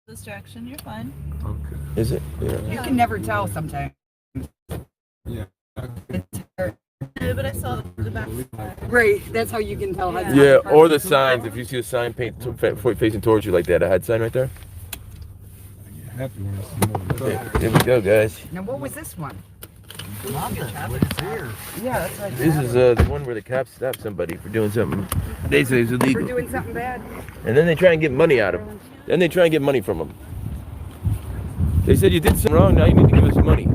this direction. You're fine. Okay. Is it? Yeah. You can never tell sometimes. Yeah. Yeah, but I saw the back. Right, that's how you can tell. How Yeah, or the signs. If you see a sign facing towards you like that, a head sign right there. I get happy when I see more. Yeah, here we go, guys. Now, what was this one? Here. Yeah, that's right. This is the one where the cops stop somebody for doing something they say is For illegal, doing something bad. and then they try and get money out of them. Then they try and get money from them. They said you did something wrong. Now you need to give us money.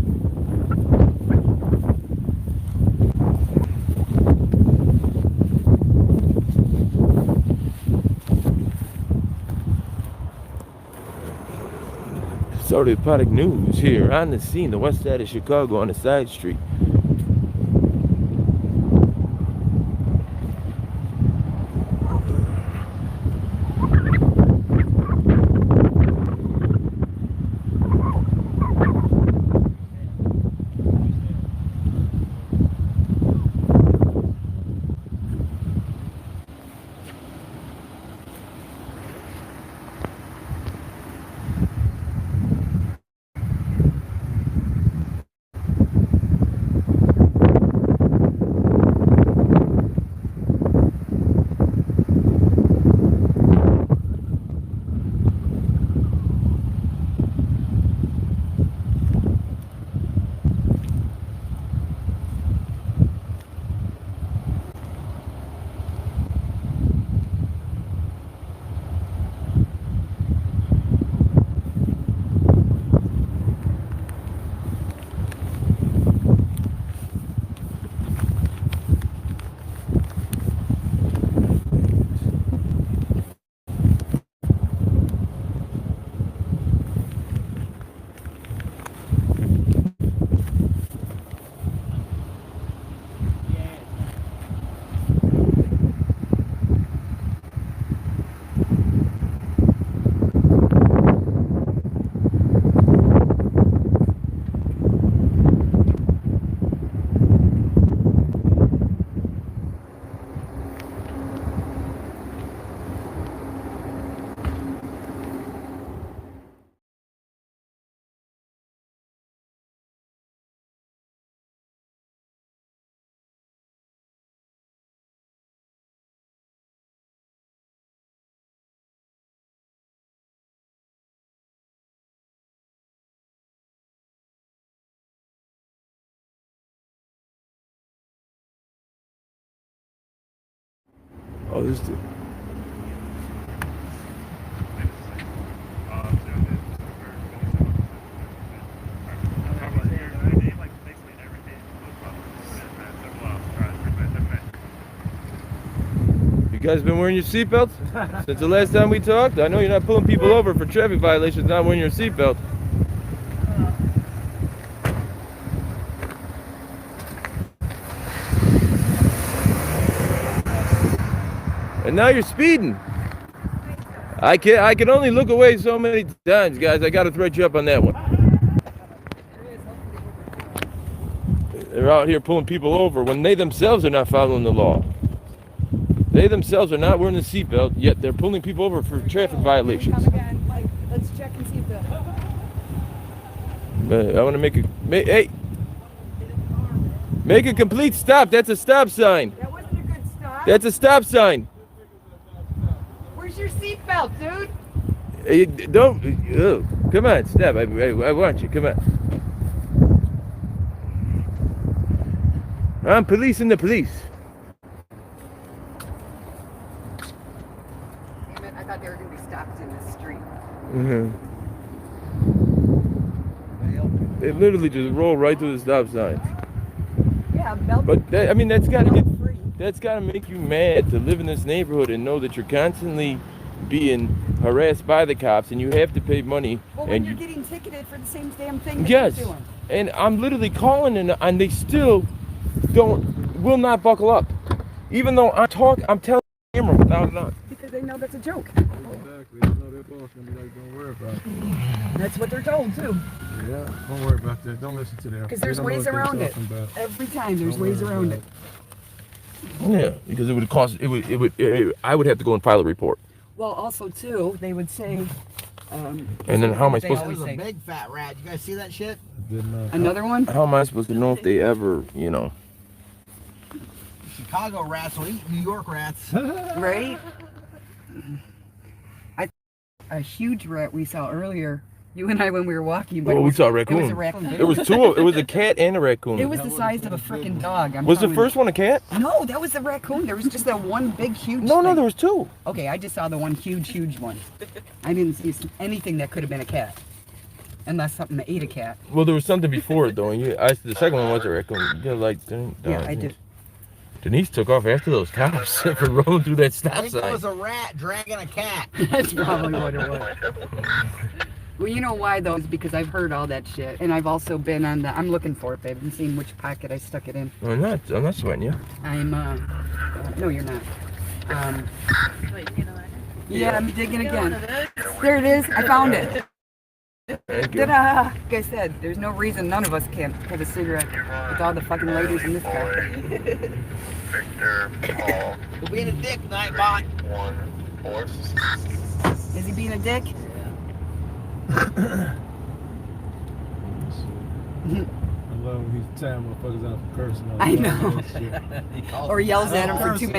Saudi Product News here on the scene, the west side of Chicago on a side street. Oh, this is You guys been wearing your seatbelts since the last time we talked? I know you're not pulling people over for traffic violations, not wearing your seatbelt. And now you're speeding. I can only look away so many times, guys. I got to thread you up on that one. They're out here pulling people over when they themselves are not following the law. They themselves are not wearing the seatbelt, yet they're pulling people over for traffic violations. Let's check and see if the... I want to make a... Hey! Make a complete stop. That's a stop sign. That wasn't a good stop. That's a stop sign. Where's your seatbelt, dude? Hey, don't... Oh, come on, stop. I want you. Come on. I'm policing the police. Damn it, I thought they were going to be stopped in the street. Mm-hmm. They literally just roll right through the stop sign. Yeah, But that, I mean, that's got to make you mad to live in this neighborhood and know that you're constantly being harassed by the cops and you have to pay money. Well, when you're getting ticketed for the same damn thing that yes, you're doing. And I'm literally calling and they still will not buckle up, even though I'm telling the camera without it on. Because they know that's a joke. Exactly. They know their boss gonna be like, don't worry about it. That's what they're told too. Yeah, don't worry about that. Don't listen to them. Because there's ways around it. Every time there's ways around it. Yeah, because it would cost. I would have to go and file a report. Well, also too, they would say, And then how am I They supposed That always was a say. big fat rat. You guys see that shit? Didn't know. Another one? How am I supposed to know if they ever, you know? Chicago rats will eat New York rats. Right? A huge rat we saw earlier. You and I when we were walking. But Oh, it we was, saw a It was raccoon. a raccoon. It was two. It was a cat and a raccoon. It was the size of a freaking dog. I'm Was the telling first one a cat? you. No, that was the raccoon. There was just that one big, huge. No, thing. there was two. Okay, I just saw the one huge one. I didn't see anything that could have been a cat, unless something ate a cat. Well, there was something before it though. And the second one was a raccoon. Yeah, like Yeah, I did. Denise took off after those cops for rolling through that I stop think that sign. was a rat dragging a cat. That's probably what it was. Well, you know why though? Is because I've heard all that shit, and I've also been on the. I'm looking for it, babe. I'm seeing which pocket I stuck it in. I'm not sweating you. I'm. No, you're not. Wait, you know what? Yeah, I'm digging You got one again. of those? There it is. I found it. Thank you. Ta-da! Like I said, there's no reason none of us can't have a cigarette with all the fucking ladies in this car. Victor, Paul, You're being a dick, Nightbot. 1-4. Is he being a dick? I love when he's tearing motherfuckers out for cursing. I know. Shit. He calls Or me yells that. at him for 2 minutes.